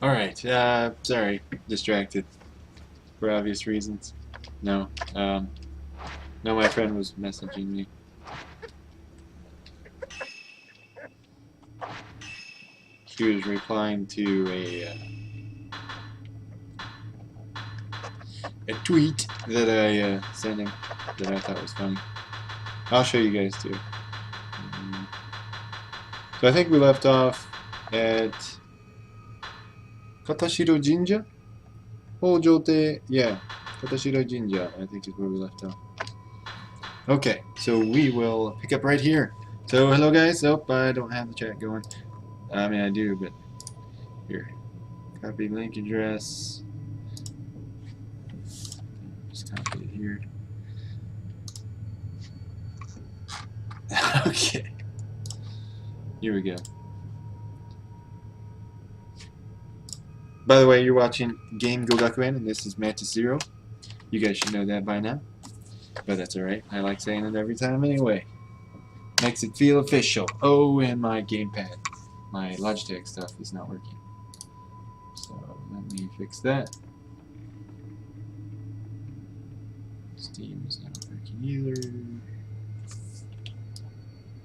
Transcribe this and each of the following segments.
Alright, sorry, distracted for obvious reasons. No, no, my friend was messaging me. She was replying to a tweet that I sent him that I thought was funny. I'll show you guys too. So I think we left off at Katashiro Jinja? Hojote, yeah, Katashiro Jinja, I think is where we left off. Okay, so we will pick up right here. So hello guys, oh, I don't have the chat going. I mean I do, but here. Copy link address. Just copy it here. Okay. Here we go. By the way, you're watching Game Go Gakuen, and this is Match Zero. You guys should know that by now. But that's alright. I like saying it every time anyway. Makes it feel official. Oh, and my gamepad. My Logitech stuff is not working. So let me fix that. Steam is not working either.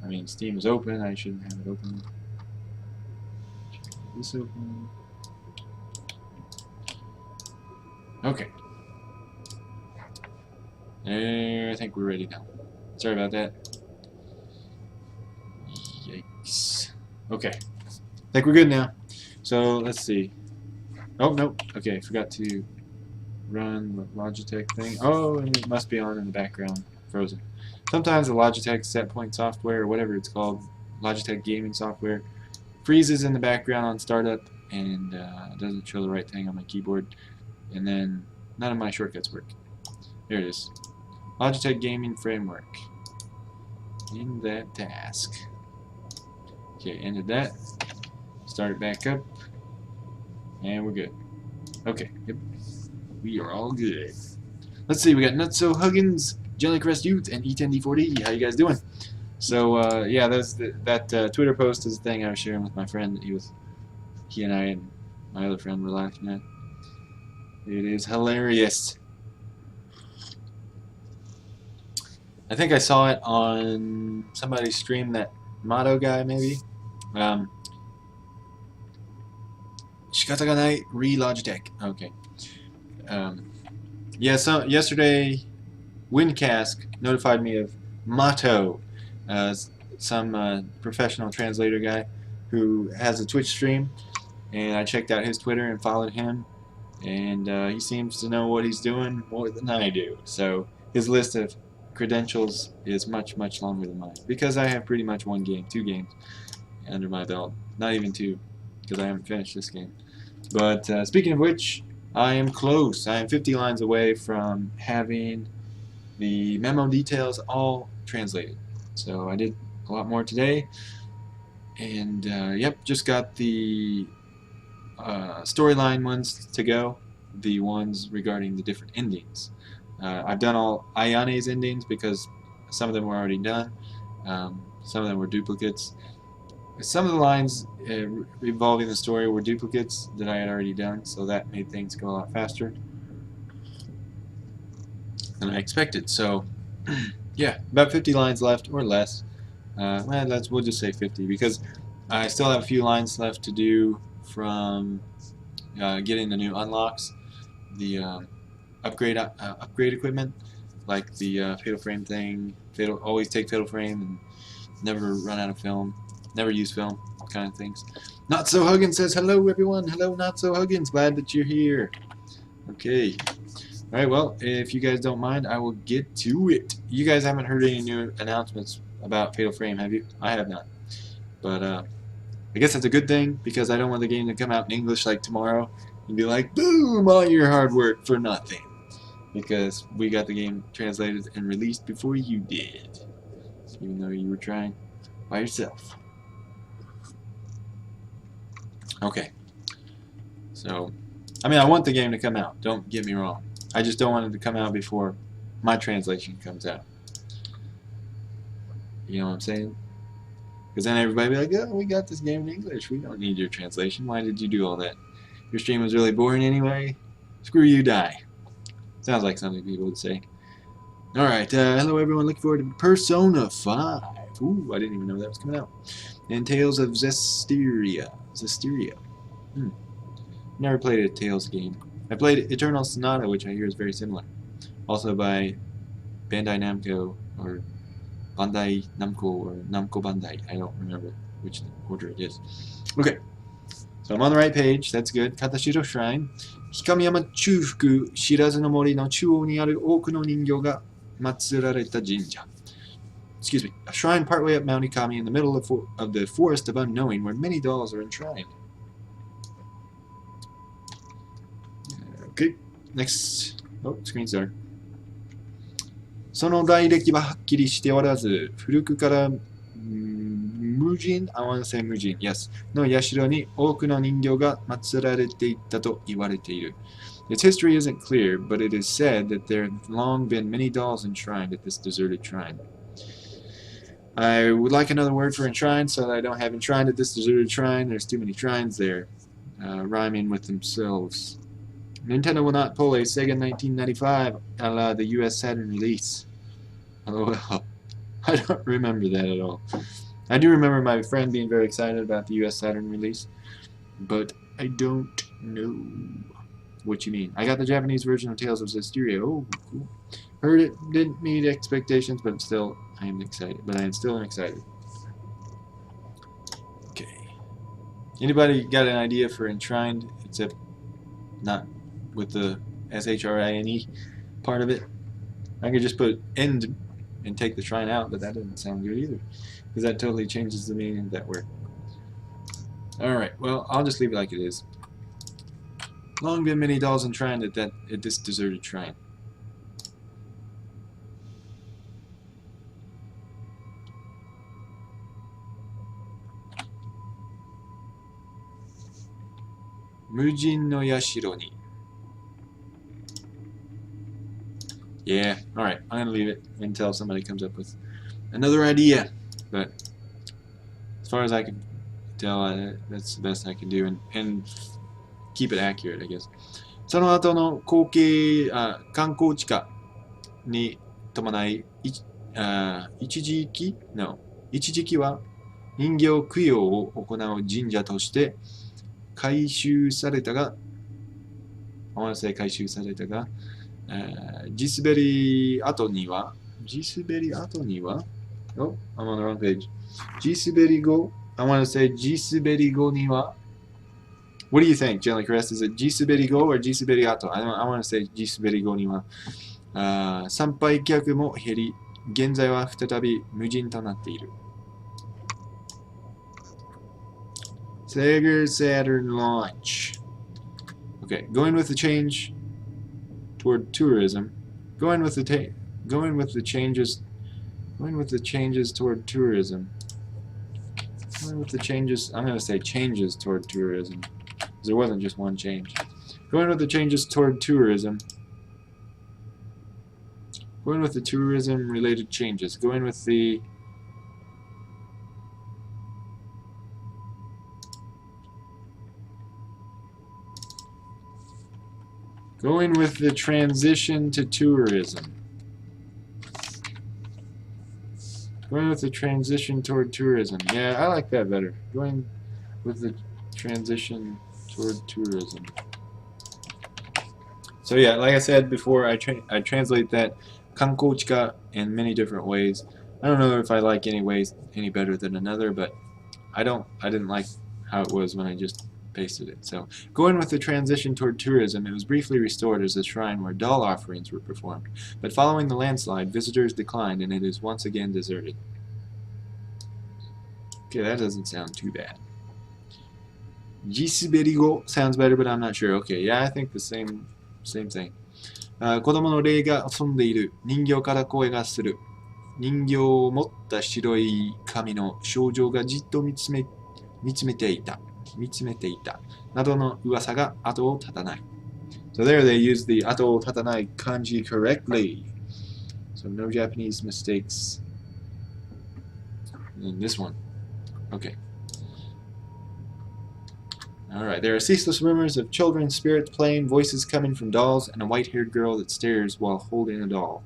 I mean, Steam is open. I shouldn't have it open. Check this open. Okay. I think we're ready now. Sorry about that. Yikes. Okay. I think we're good now. So let's see. Oh, no. Okay, forgot to run the Logitech thing. Oh, and it must be on in the background. Frozen. Sometimes the Logitech set point software, or whatever it's called, Logitech gaming software, freezes in the background on startup and doesn't show the right thing on my keyboard. And then none of my shortcuts work. There it is. Logitech Gaming Framework. In that task. Okay, ended that. Start it back up. And we're good. Okay, yep. We are all good. Let's see, we got Nutso Huggins, Jellycrest Youth, and E10D40. How you guys doing? So, yeah, that Twitter post is the thing I was sharing with my friend. He and I and my other friend were laughing at. It is hilarious. I think I saw it on somebody's stream, that Motto guy, maybe. Shikata ga nai, re-Logitech. Okay. Yeah, so yesterday, Windcast notified me of Motto, some professional translator guy who has a Twitch stream, and I checked out his Twitter and followed him, and he seems to know what he's doing more than I do. So his list of credentials is much, much longer than mine, because I have pretty much two games under my belt. Not even two, because I haven't finished this game. But speaking of which, I am close. I am 50 lines away from having the memo details all translated. So I did a lot more today, and yep, just got the storyline ones to go, the ones regarding the different endings. I've done all Ayane's endings because some of them were already done. Some of them were duplicates. Some of the lines involving the story were duplicates that I had already done, so that made things go a lot faster than I expected. So, yeah, about 50 lines left, or less. Well, we'll just say 50, because I still have a few lines left to do from getting the new unlocks, the upgrade equipment, like the fatal frame thing. Always take fatal frame and never run out of film. Never use film, kind of things. Not So Huggins says hello, everyone. Hello, Not So Huggins. Glad that you're here. Okay. All right. Well, if you guys don't mind, I will get to it. You guys haven't heard any new announcements about Fatal Frame, have you? I have not. But I guess that's a good thing, because I don't want the game to come out in English like tomorrow and be like, boom, all your hard work for nothing. Because we got the game translated and released before you did, even though you were trying by yourself. Okay, so, I mean, I want the game to come out, don't get me wrong. I just don't want it to come out before my translation comes out. You know what I'm saying? Because then everybody will be like, oh, we got this game in English. We don't need your translation. Why did you do all that? Your stream was really boring anyway. Screw you, die. Sounds like something people would say. Alright, hello everyone. Looking forward to Persona 5. Ooh, I didn't even know that was coming out. And Tales of Zestiria. Never played a Tales game. I played Eternal Sonata, which I hear is very similar. Also by Bandai Namco, or Bandai Namco, or Namco Bandai. I don't remember which order it is. Okay, so I'm on the right page. That's good. Katashiro Shrine. Hikamiyama Chufuku, Shirazu no Mori no Chuo ni aru oku no ningyo ga matsurareta jinja. Excuse me. A shrine partway up Mount Ikami in the middle of the forest of unknowing, where many dolls are enshrined. Okay, next. Oh, screen star. その来歴ははっきりしておらず、古くから無人 I want to say 無人 yes の社に多くの人形が祀られていったと言われている。Its history isn't clear, but it is said that there have long been many dolls enshrined at this deserted shrine. I would like another word for enshrined, so that I don't have enshrined at this deserted shrine. There's too many shrines there, rhyming with themselves. Nintendo will not pull a Sega 1995 a la the US Saturn release. LOL. I don't remember that at all. I do remember my friend being very excited about the US Saturn release, but I don't know what you mean. I got the Japanese version of Tales of Zestiria. Oh, cool. Heard it didn't meet expectations, but still, I am excited. But I am still excited. Okay. Anybody got an idea for enshrined, except not with the SHRINE part of it? I could just put end and take the shrine out, but that doesn't sound good either, because that totally changes the meaning of that word. Alright, well, I'll just leave it like it is. Long been many dolls enshrined at this deserted shrine. Mujin no Yashiro ni. Yeah, alright, I'm gonna leave it until somebody comes up with another idea. But as far as I can tell, that's the best I can do, and keep it accurate, I guess. その後の光景、観光地化に伴い、一時期は人形供養を行う神社として改修されたが、I want to say 改修されたが、地滑り後には、oh, I'm on the wrong page. 地滑り後 I want to say 地滑り後には What do you think, Jelly Crest? Is it 地滑り後 or 地滑り後? I want to say 地滑り後には参拝客も減り、現在は再び無人となっている。Sega Saturn launch. Okay, going with the change toward tourism. Going with the changes toward tourism. I'm going to say changes toward tourism. There wasn't just one change. Going with the changes toward tourism. Going with the tourism related changes. Going with the transition to tourism. Going with the transition toward tourism. Yeah, I like that better. Going with the transition toward tourism. So yeah, like I said before, I translate that kankouchika in many different ways. I don't know if I like any ways any better than another, but I didn't like how it was when I just pasted it. So, going with the transition toward tourism, it was briefly restored as a shrine where doll offerings were performed. But following the landslide, visitors declined and it is once again deserted. Okay, that doesn't sound too bad. Jisuberigo sounds better, but I'm not sure. Okay, yeah, I think the same thing. 子供の霊が遊んでいる。人形から声がする。人形を持った白い髪の少女がじっと見つめていた。などの噂が後を絶たない。So there they use the 後を絶たない kanji correctly. So no Japanese mistakes in this one. Okay. Alright, there are ceaseless rumors of children's spirits playing, voices coming from dolls, and a white-haired girl that stares while holding a doll.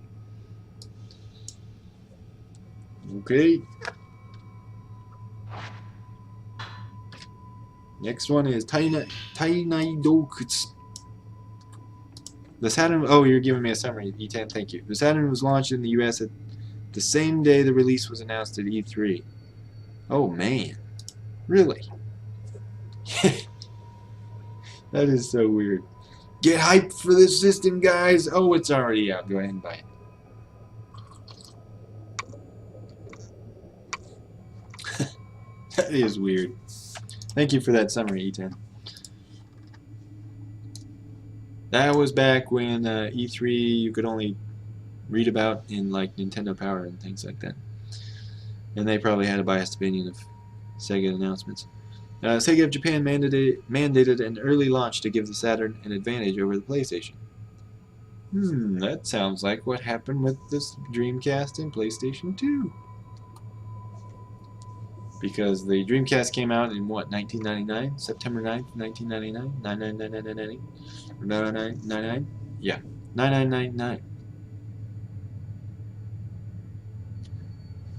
Okay. Next one is Tainai Dokutsu. The Saturn. Oh, you're giving me a summary, E10. Thank you. The Saturn was launched in the U.S. at the same day the release was announced at E3. Oh man, really? That is so weird. Get hyped for this system, guys! Oh, it's already out. Go ahead and buy it. That is weird. Thank you for that summary, E10. That was back when E3 you could only read about in like Nintendo Power and things like that. And they probably had a biased opinion of Sega announcements. Sega of Japan mandated an early launch to give the Saturn an advantage over the PlayStation. That sounds like what happened with this Dreamcast and PlayStation 2. Because the Dreamcast came out in what, 1999? September 9th, 1999? 9999? Yeah, 9999.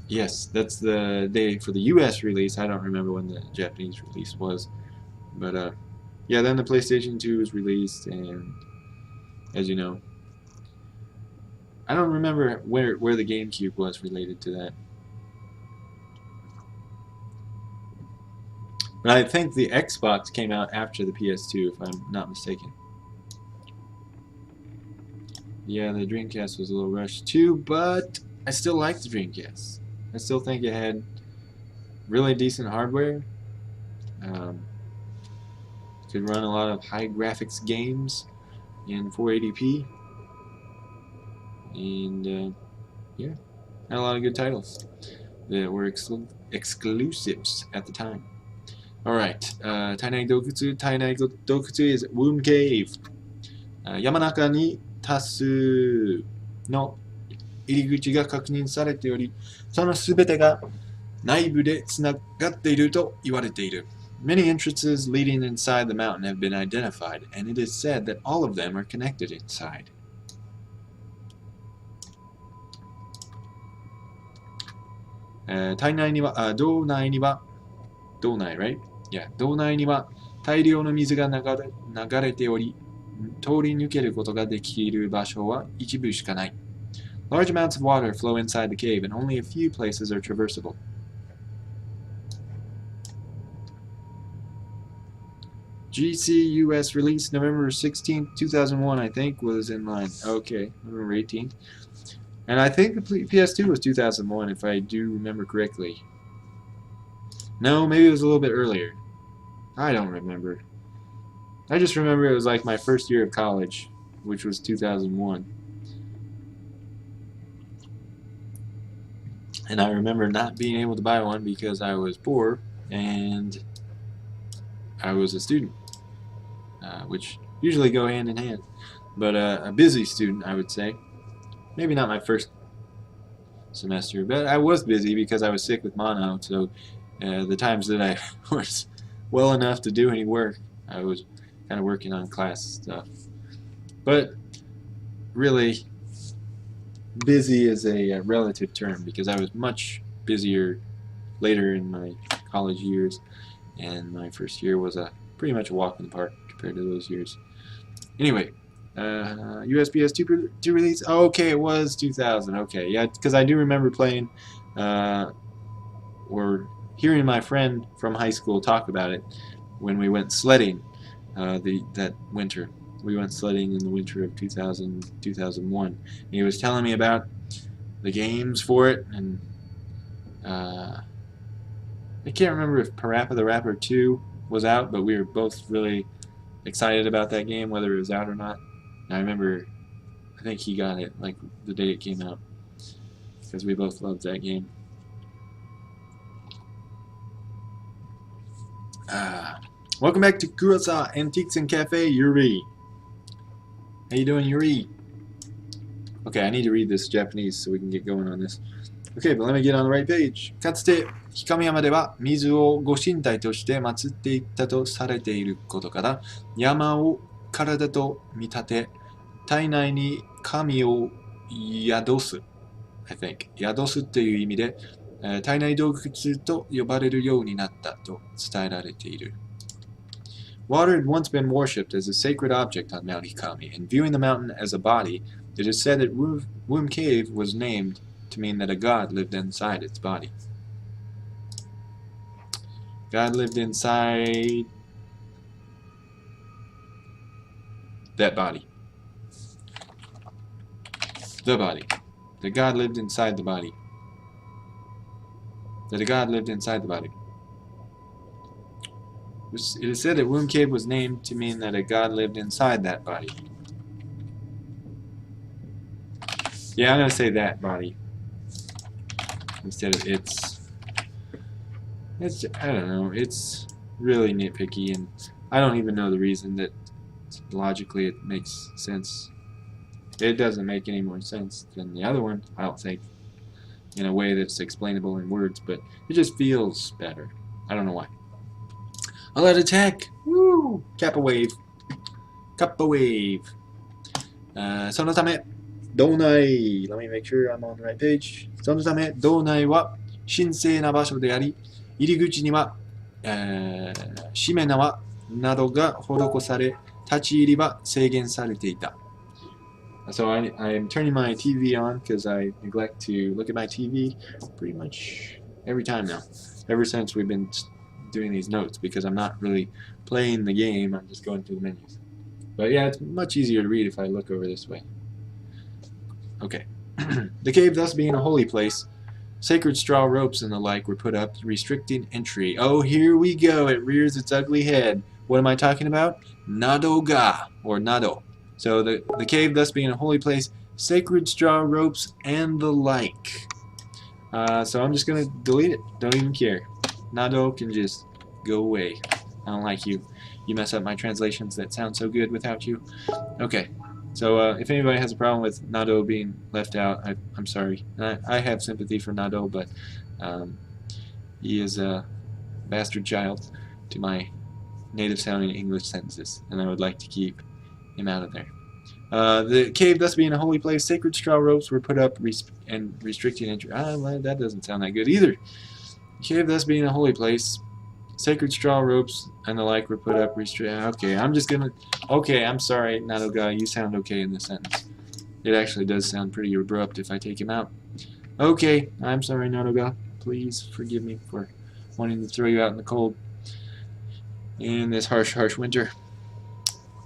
Yes, that's the day for the US release. I don't remember when the Japanese release was. But, yeah, then the PlayStation 2 was released, and as you know, I don't remember where the GameCube was related to that. But I think the Xbox came out after the PS2, if I'm not mistaken. Yeah, the Dreamcast was a little rushed too, but I still like the Dreamcast. I still think it had really decent hardware. Could run a lot of high graphics games in 480p. And, yeah, had a lot of good titles that were exclusives at the time. Alright, Tainai Dokutsu. Tainai Dokutsu is Womb Cave. Yamanaka ni Tasu no 入り口が確認されており、そのすべてが内部でつながっていると言われている。Many entrances leading inside the mountain have been identified, and it is said that all of them are connected inside.道内には、right? Yeah, 道内には大量の水が流れており、通り抜けることができる場所は一部しかない。Large amounts of water flow inside the cave, and only a few places are traversable. GC US release November 16th, 2001, I think, was in line. Okay, November 18th. And I think the PS2 was 2001, if I do remember correctly. No, maybe it was a little bit earlier. I don't remember. I just remember it was like my first year of college, which was 2001. And I remember not being able to buy one because I was poor and I was a student, which usually go hand in hand. But a busy student, I would say. Maybe not my first semester, but I was busy because I was sick with mono, so the times that I was well enough to do any work, I was kind of working on class stuff. But really, busy is a relative term because I was much busier later in my college years, and my first year was pretty much a walk in the park compared to those years. Anyway, US PS2 release. Oh, okay, it was 2000. Okay, yeah, because I do remember playing or hearing my friend from high school talk about it when we went sledding that winter. We went sledding in the winter of 2000, 2001. And he was telling me about the games for it, and I can't remember if Parappa the Rapper 2 was out, but we were both really excited about that game, whether it was out or not. And I remember, I think he got it like the day it came out, because we both loved that game. Welcome back to Kurosawa Antiques and Cafe, Yuri. How you doing, Yuri? Okay, I need to read this Japanese so we can get going on this. Okay, but let me get on the right page. かつて、氷上山では水をご神体として祀っていったとされていることから、山を体と見立て、体内に神を宿す、I think。宿すという意味で、体内洞窟と呼ばれるようになったと伝えられている。Water had once been worshipped as a sacred object on Mount Hikami, and viewing the mountain as a body, it is said that Womb Cave was named to mean that a god lived inside its body. God lived inside that body. The body. That God lived inside the body. That a god lived inside the body. It is said that Womb Cave was named to mean that a god lived inside that body. Yeah, I'm going to say that body instead of its. I don't know, it's really nitpicky, and I don't even know the reason that logically it makes sense. It doesn't make any more sense than the other one, I don't think, in a way that's explainable in words, but it just feels better. I don't know why. I'll let attack! Woo! Kappa wave. Kappa wave. そのため、道内 Let me make sure I'm on the right page. そのため、道内は神聖な場所であり、入り口には、しめ縄などが施され、立ち入りは制限されていた。So I'm turning my TV on because I neglect to look at my TV pretty much every time now. Ever since we've been doing these notes because I'm not really playing the game, I'm just going through the menus. But yeah, it's much easier to read if I look over this way. Okay. The cave thus being a holy place, sacred straw ropes and the like were put up, restricting entry. Oh, here we go. It rears its ugly head. What am I talking about? Nado-ga, or Nado. So the cave thus being a holy place, sacred straw ropes and the like. So I'm just going to delete it. Don't even care. Nado can just go away. I don't like you. You mess up my translations that sound so good without you. Okay. So if anybody has a problem with Nado being left out, I'm sorry. I have sympathy for Nado, but he is a bastard child to my native-sounding English sentences, and I would like to keep him out of there. The cave thus being a holy place, sacred straw ropes were put up and restricting entry. Well, that doesn't sound that good either. The cave thus being a holy place, sacred straw ropes and the like were put up, okay, I'm just gonna... Okay, I'm sorry, Nadoga, you sound okay in this sentence. It actually does sound pretty abrupt if I take him out. Okay, I'm sorry, Nadoga. Please forgive me for wanting to throw you out in the cold in this harsh, harsh winter.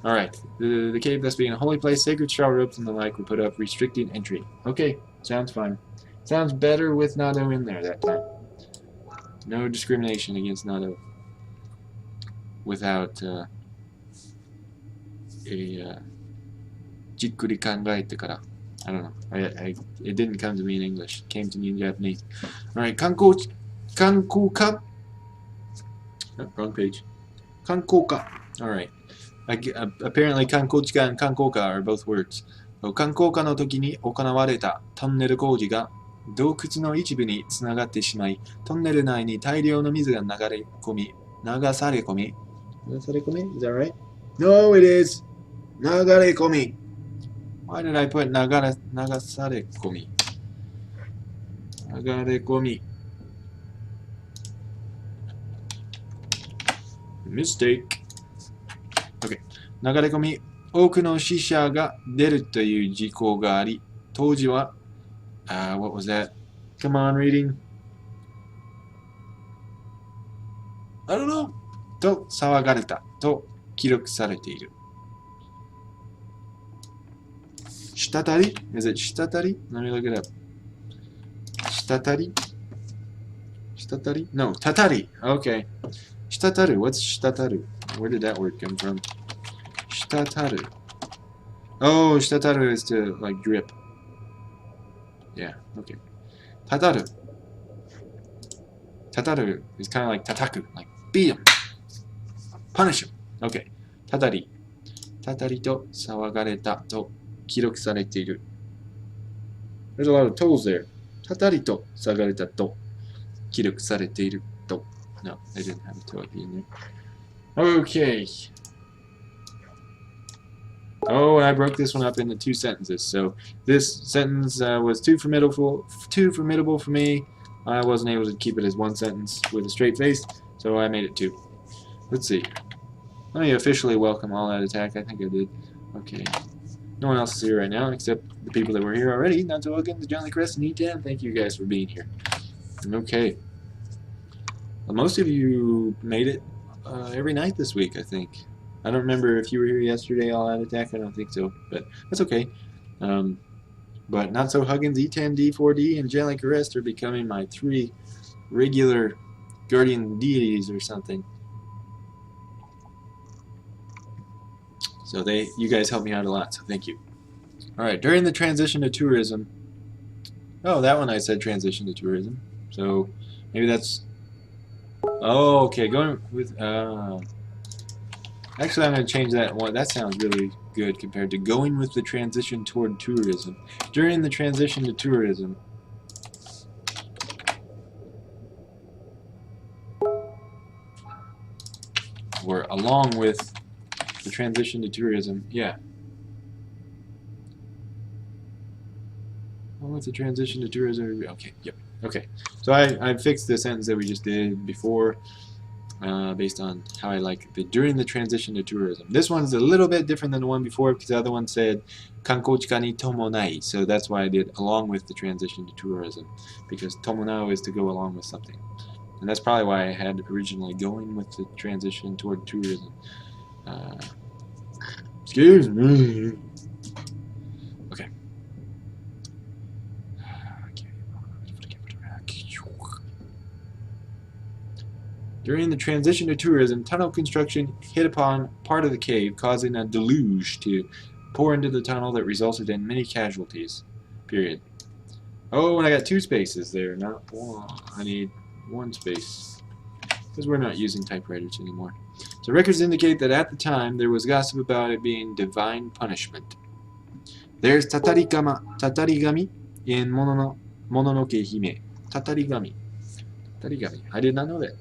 Alright, the cave thus being a holy place, sacred straw ropes and the like were put up, restricting entry. Okay, sounds fine. Sounds better with Nado in there that time. No discrimination against Nado without jikkuri kangaete kara. I don't know. It didn't come to me in English. It came to me in Japanese. Alright, kankouka. Oh, wrong page. Kankouka. Alright. Apparently, kankouchika and kankouka are both words. 観光化の時に行われたトンネル工事が洞窟の一部につながってしまい、トンネル内に大量の水が流され込み Is that right? No, it is 流れ込み Why did I put 流され込み 流れ込み Mistake. Okay. 流れ込み、多くの死者が出るという事故があり、当時は、what was that? Come on, reading. I don't know. と騒がれたと記録されている。滴り Is it 滴り Let me look it up. 滴り 滴り No, たたり Okay. 滴る What's 滴る Where did that word come from? 滴る Oh, 滴る is to like drip. Yeah, okay. たたる たたる is kind of like 叩く like beat him. Punish him. Okay. たたりたたりと騒がれたと記録されている。There's a lot of tolls there. たたりと下がれたと。記録されていると. No, I didn't have a to at the end there. Okay. Oh, and I broke this one up into 2 sentences. So this sentence was too formidable for me. I wasn't able to keep it as 1 sentence with a straight face, so I made it 2. Let's see. Let me officially welcome All Out Attack. I think I did. Okay. No one else is here right now except the people that were here already. Not to welcome the Johnny Crest and E10. Thank you guys for being here. Okay. Well, most of you made it every night this week, I think. I don't remember if you were here yesterday, All Out Attack. I don't think so, but that's okay. But Not So Huggins, E10, D4D, and Jelly Caress are becoming my 3 regular guardian deities or something. So you guys helped me out a lot, so thank you. Alright, during the transition to tourism. Oh, that one I said transition to tourism. So maybe that's. Oh, okay. Going with. Actually, I'm going to change that one. That sounds really good compared to going with the transition toward tourism. During the transition to tourism. Or along with the transition to tourism. Yeah. Along with the transition to tourism. Okay. Yep. Okay. So I fixed the sentence that we just did before. Based on how I like the during the transition to tourism. This one's a little bit different than the one before because the other one said kankou ni tomonai, so that's why I did along with the transition to tourism, because tomonao is to go along with something, and that's probably why I had originally going with the transition toward tourism. Excuse me. Okay. During the transition to tourism, tunnel construction hit upon part of the cave, causing a deluge to pour into the tunnel that resulted in many casualties. Period. Oh, and I got 2 spaces there, not 1. I need 1 space, because we're not using typewriters anymore. So records indicate that at the time, there was gossip about it being divine punishment. There's tatarigami in Mononoke Hime. Tatarigami. Tatarigami. I did not know that.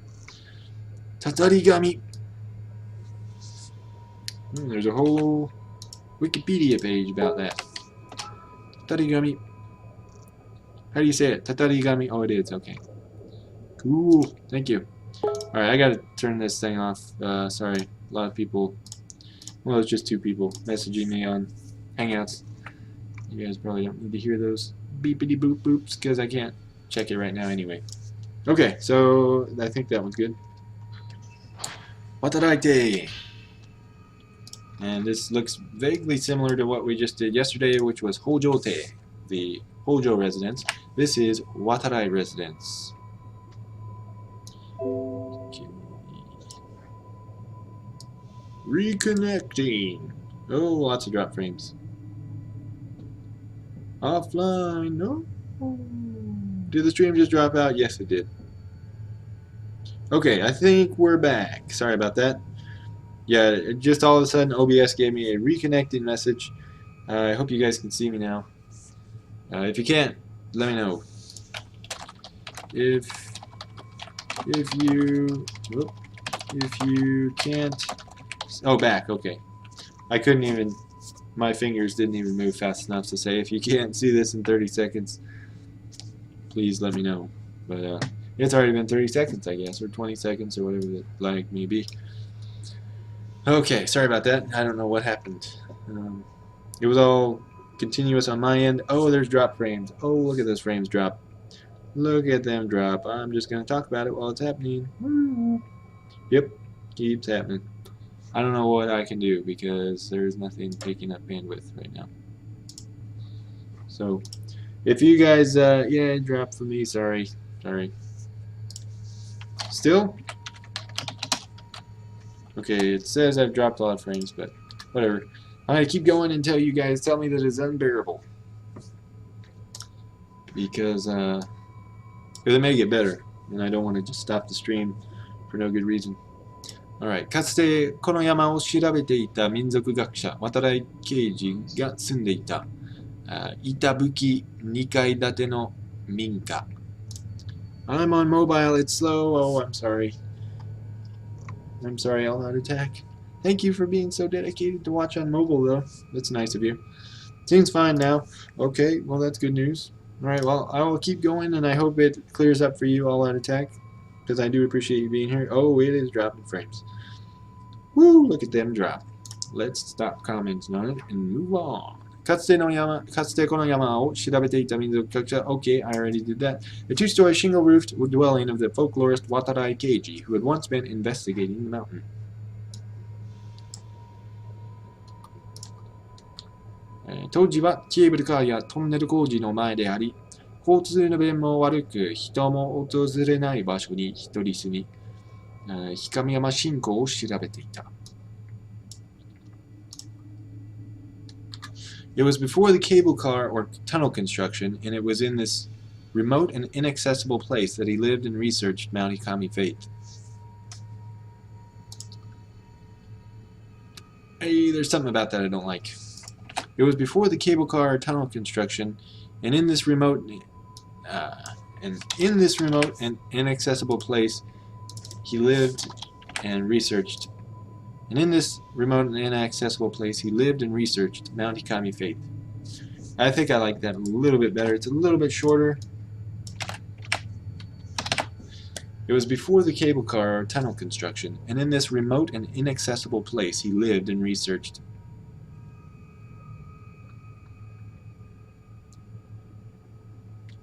Tatarigami. There's a whole Wikipedia page about that. Tatarigami. How do you say it? Tatarigami. Oh, it is. Okay. Cool. Thank you. Alright, I gotta turn this thing off. Sorry. A lot of people. Well, it's just 2 people messaging me on Hangouts. You guys probably don't need to hear those beepity boop boops because I can't check it right now anyway. Okay, so I think that one's good. Wataraite. And this looks vaguely similar to what we just did yesterday, which was Hojote, the Hojo residence. This is Watarai residence. Okay. Reconnecting. Oh, lots of drop frames. Offline. No. Did the stream just drop out? Yes, it did. Okay, I think we're back. Sorry about that. Yeah, just all of a sudden OBS gave me a reconnecting message. I hope you guys can see me now. If you can't, let me know. If you can't, oh, back. Okay, I couldn't even. My fingers didn't even move fast enough to say if you can't see this in 30 seconds, please let me know. But it's already been 30 seconds, I guess, or 20 seconds, or whatever the lag may be. Okay, sorry about that. I don't know what happened. It was all continuous on my end. Oh, there's drop frames. Oh, look at those frames drop. Look at them drop. I'm just going to talk about it while it's happening. Yep, keeps happening. I don't know what I can do because there's nothing taking up bandwidth right now. So, if you guys, yeah, it dropped for me. Sorry. Still? Okay, it says I've dropped a lot of frames, but whatever. I'm going to keep going until you guys tell me that it's unbearable. Because it may get better, and I don't want to just stop the stream for no good reason. Alright, かつてこの山を調べていた民族学者、渡来刑事が住んでいた板吹き2階建ての Minka. I'm on mobile. It's slow. Oh, I'm sorry. I'm sorry, I'll not attack. Thank you for being so dedicated to watch on mobile, though. That's nice of you. Seems fine now. Okay, well, that's good news. Alright, well, I will keep going, and I hope it clears up for you all out attack, because I do appreciate you being here. Oh, it is dropping frames. Woo, look at them drop. Let's stop commenting on it and move on. かつてこの山を調べていた民族学者 Okay, I already did that. A two-story shingle-roofed dwelling of the folklorist Watarai Keiji, who had once been investigating the mountain.「当時はケーブルカーやトンネル工事の前であり、交通の便も悪く、人も訪れない場所に一人住み、氷上山信仰を調べていた。It was before the cable car or tunnel construction, and it was in this remote and inaccessible place that he lived and researched Mount Hikami Faith. Hey, there's something about that I don't like. It was before the cable car or tunnel construction, and in this remote and inaccessible place, he lived and researched. And in this remote and inaccessible place, he lived and researched Mount Hikami Faith. I think I like that a little bit better. It's a little bit shorter. It was before the cable car or tunnel construction, and in this remote and inaccessible place, he lived and researched.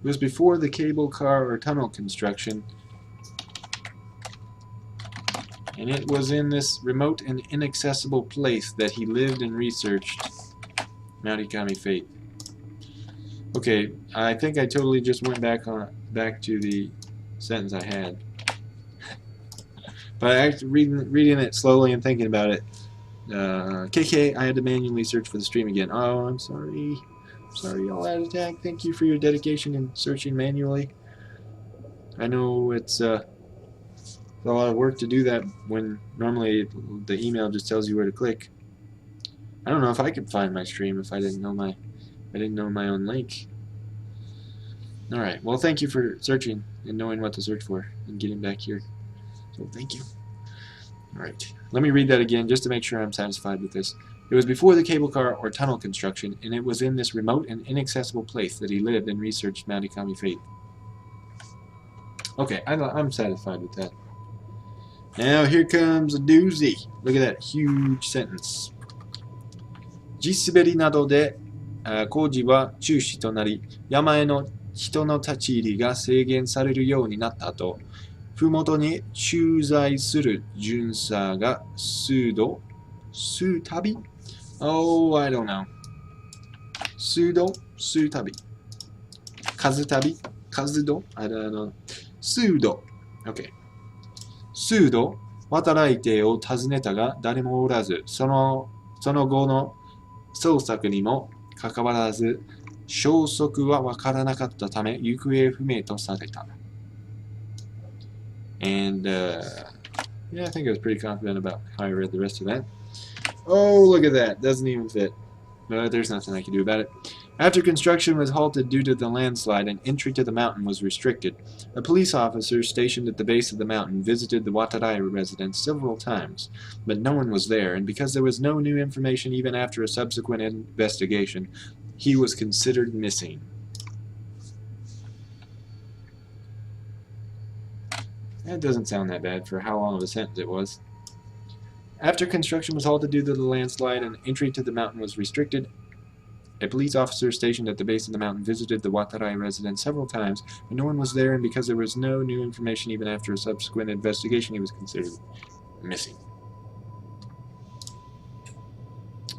It was before the cable car or tunnel construction, and it was in this remote and inaccessible place that he lived and researched Mount Hikami Faith. Okay, I think I totally just went back to the sentence I had. But actually reading it slowly and thinking about it, KK, I had to manually search for the stream again. Oh, I'm sorry. Sorry, all out attack. Thank you for your dedication in searching manually. I know it's a lot of work to do that when normally the email just tells you where to click. I don't know if I could find my stream if I didn't know my own link. All right. Well, thank you for searching and knowing what to search for and getting back here. So thank you. All right. Let me read that again just to make sure I'm satisfied with this. It was before the cable car or tunnel construction, and it was in this remote and inaccessible place that he lived and researched Mount Hikami Faith. Okay, I'm satisfied with that. Now here comes a doozy. Look at that huge sentence. 地滑りなどで工事は中止となり、山への人の立ち入りが制限されるようになった後、ふもとに駐在する巡査が数旅 Oh, I don't know. 数旅 数旅 I don't know. 数度 Okay. 数度渡来邸を訪ねたが誰もおらず、その後の捜索にもかかわらず、消息はわからなかったため、行方不明とされた。And, yeah, I think I was pretty confident about how I read the rest of that. Oh, look at that. Doesn't even fit. But there's nothing I can do about it. After construction was halted due to the landslide and entry to the mountain was restricted, a police officer stationed at the base of the mountain visited the Watarai residence several times, but no one was there, and because there was no new information even after a subsequent investigation, he was considered missing. That doesn't sound that bad for how long of a sentence it was. After construction was halted due to the landslide and entry to the mountain was restricted, a police officer stationed at the base of the mountain visited the Watarai residence several times, but no one was there, and because there was no new information even after a subsequent investigation, he was considered missing.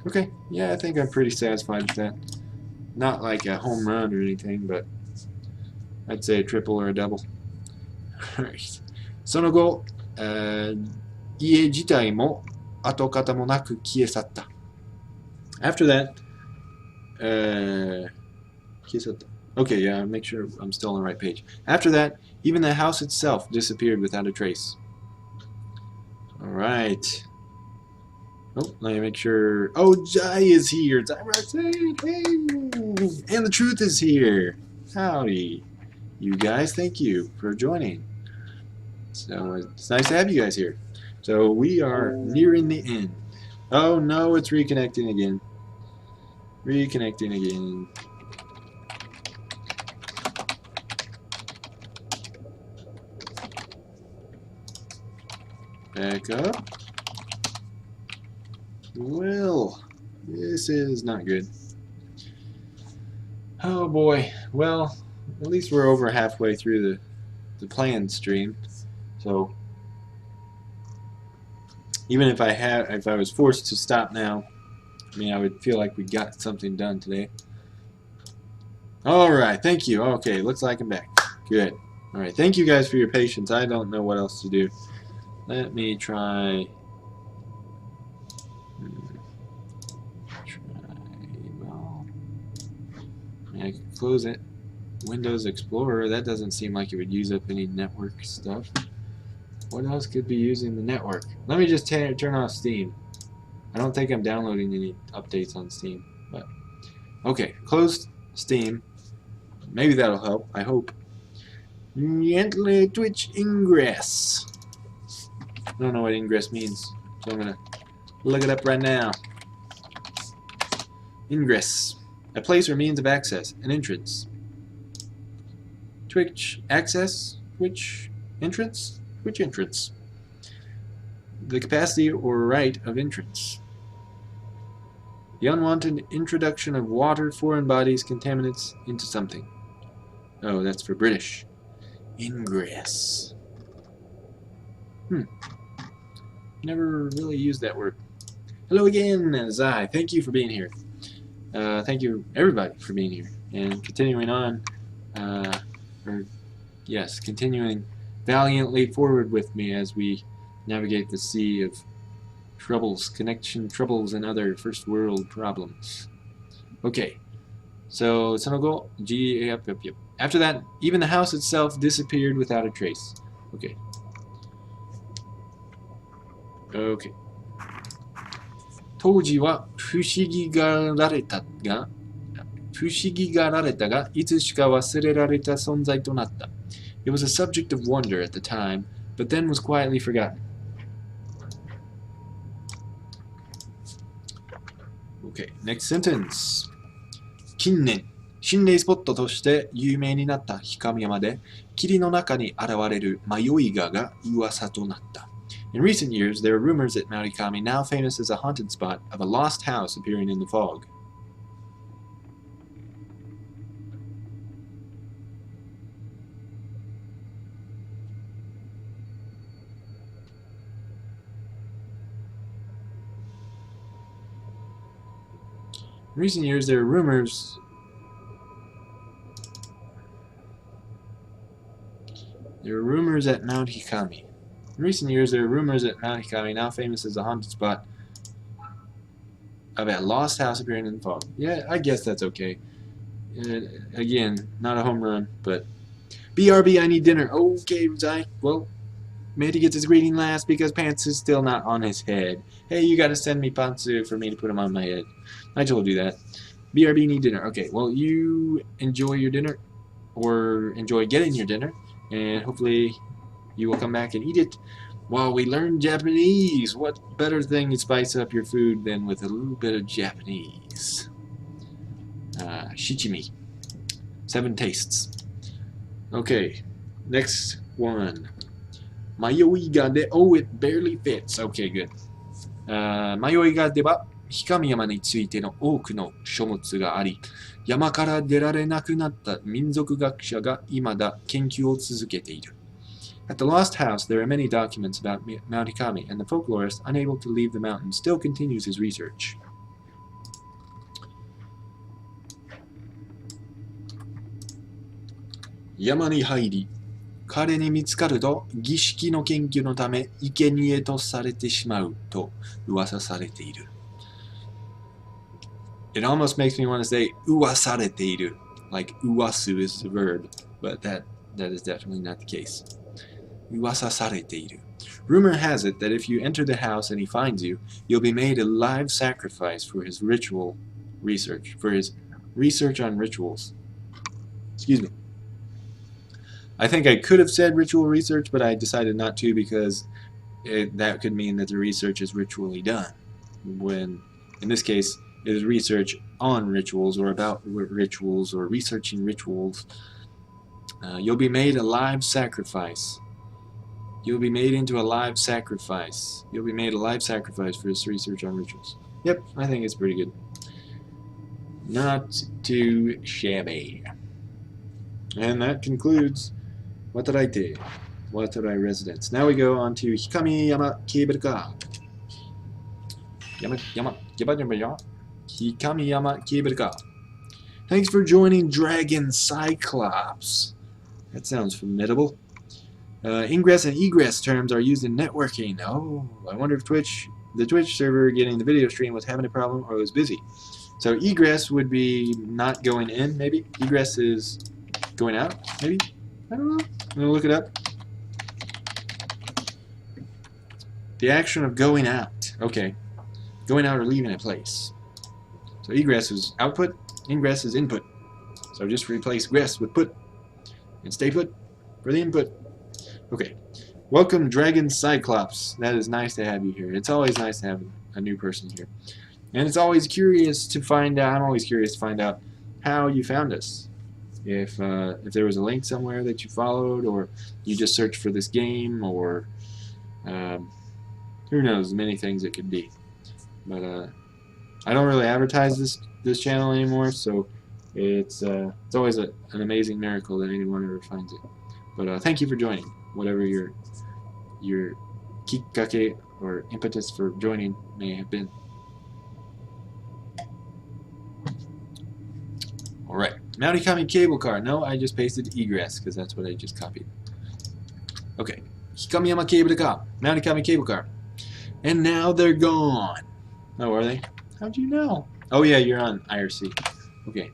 Okay, yeah, I think I'm pretty satisfied with that. Not like a home run or anything, but I'd say a triple or a double. Alright. その後、家自体も跡形もなく消え去った。After that, 消え去った。Okay, yeah, make sure I'm still on the right page. After that, even the house itself disappeared without a trace. Alright. Oh, let me make sure. Oh, Jai is here. Hey! And the truth is here. Howdy. you guys, thank you for joining. So it's nice to have you guys here. So we are nearing the end. Oh no, it's reconnecting again. Reconnecting again. Back up. Well, this is not good. Oh boy. Well, at least we're over halfway through the planned stream. So even if I was forced to stop now, I mean, I would feel like we got something done today. All right, thank you. Okay, looks like I'm back. Good. All right, thank you guys for your patience. I don't know what else to do. Let me try. Well, I can close it. Windows Explorer. That doesn't seem like it would use up any network stuff. What else could be using the network? Let me just turn off Steam. I don't think I'm downloading any updates on Steam, but okay. Closed Steam. Maybe that'll help. I hope. Gently Twitch ingress. I don't know what ingress means, so I'm gonna look it up right now. Ingress. A place or means of access, an entrance. Twitch access, Twitch entrance, Twitch entrance. The capacity or right of entrance. The unwanted introduction of water, foreign bodies, contaminants into something. Oh, that's for British. Ingress. Never really used that word. Hello again, Zai. Thank you for being here. Thank you, everybody, for being here. And continuing on, continuing valiantly forward with me as we navigate the sea of troubles, connection troubles, and other first world problems. Okay, so Sonogo, yep. After that, even the house itself disappeared without a trace. Okay. Okay. 当時は不思議がられたが、いつしか忘れられた存在となった。It was a subject of wonder at the time, but then was quietly forgotten. Okay, next sentence. 近年、心霊スポットとして有名になった氷上山で、霧の中に現れる迷い蛾が噂となった。In recent years, there are rumors at Mount Ikami, now famous as a haunted spot, of a lost house appearing in the fog. In recent years, there are rumors at Mount Hikami. In recent years, there are rumors at Mount Hikami, now famous as a haunted spot, of a lost house appearing in the fog. Yeah, I guess that's okay. Again, not a home run, but BRB, I need dinner. Okay, Zai. Well, Mandy gets his greeting last because Pants is still not on his head. Hey, you gotta send me Pantsu for me to put him on my head. I told you that. BRB need dinner. Okay, well, you enjoy your dinner, or enjoy getting your dinner, and hopefully you will come back and eat it while we learn Japanese. What better thing to spice up your food than with a little bit of Japanese? Shichimi. 7 tastes. Okay, next one. Mayoiga de. Oh, it barely fits. Okay, good. Mayoiga de wa Hikami yama ni tsuite no oku no shomutsu ga ari, yama kara derare naku natta minzoku gakusha ga imada kenkyū o tsuzukete iru. At the Lost House, there are many documents about Mount Hikami, and the folklorist, unable to leave the mountain, still continues his research. Yama ni hairi, kare ni mitsukaru to, gishiki no kenkyū no tame, ike-nie to sarete shimau to uwasa sarete iru. It almost makes me want to say uwasarete iru, like uwasu is the verb, but that is definitely not the case. Rumor has it that if you enter the house and he finds you, you'll be made a live sacrifice for his ritual research, for his research on rituals. Excuse me. I think I could have said ritual research, but I decided not to because that could mean that the research is ritually done. When, in this case, it is research on rituals or about rituals or researching rituals. You'll be made a live sacrifice. You'll be made into a live sacrifice. You'll be made a live sacrifice for this research on rituals. Yep, I think it's pretty good. Not too shabby. And that concludes Watarai residence. Now we go on to Hikamiyama Cable Car. Hikamiyama Cable Car. Thanks for joining Dragon Cyclops. That sounds formidable. Ingress and egress terms are used in networking. Oh, I wonder if the Twitch server getting the video stream was having a problem or was busy. So egress would be not going in, maybe. Egress is going out, maybe. I don't know. I'm gonna look it up. The action of going out. Okay, going out or leaving a place. So egress is output. Ingress is input. So just replace gress with put and stay put for the input. Okay. Welcome, Dragon Cyclops. That is nice to have you here. It's always nice to have a new person here. And it's always curious to find out, I'm always curious to find out how you found us. If there was a link somewhere that you followed, or you just searched for this game, or who knows, many things it could be. But I don't really advertise this channel anymore, so it's always an amazing miracle that anyone ever finds it. But thank you for joining, whatever your kikkake or impetus for joining may have been. Alright, Marikami cable car. No, I just pasted egress because that's what I just copied. Okay, Hikamiyama cable car. Marikami cable car. And now they're gone. Oh, are they? How'd you know? Oh yeah, you're on IRC. Okay,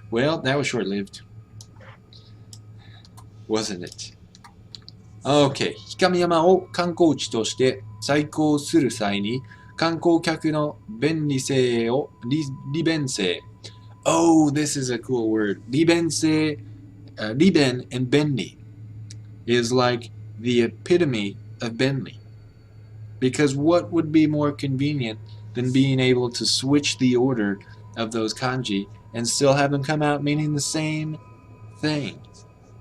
well, that was short-lived. Wasn't it? Okay, 光山を観光地として再興する際に観光客の便利性を利便性 Oh, this is a cool word. 利便性 利便 and 便利 is like the epitome of 便利. Because what would be more convenient than being able to switch the order of those kanji and still have them come out meaning the same thing?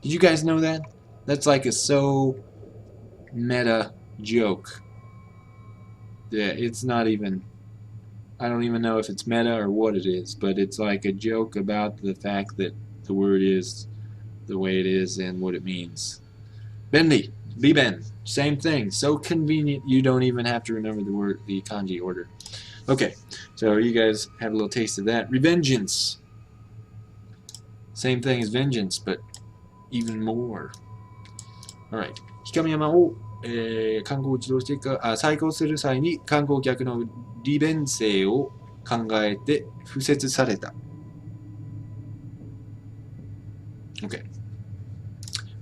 Did you guys know that? That's like a so meta joke. Yeah, it's not even, I don't even know if it's meta or what it is, but it's like a joke about the fact that the word is the way it is and what it means. Bendy, biben, same thing. So convenient you don't even have to remember the word, the kanji order. Okay, so you guys have a little taste of that. Revengeance. Same thing as vengeance, but even more. Alright. 光山を、観光地として再興する際に観光客の利便性を考えて敷設された。Okay.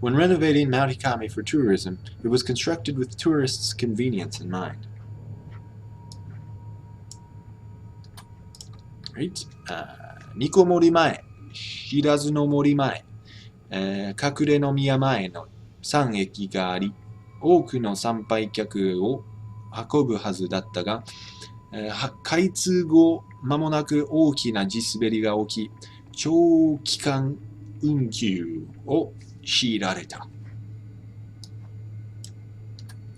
When renovating Mount Hikami for tourism, it was constructed with tourists' convenience in mind. Right? ニコ森前、知らずの森前、隠れの宮前の3駅があり、多くの参拝客を運ぶはずだったが、開通後間もなく大きな地滑りが起き、長期間運休を強いられた。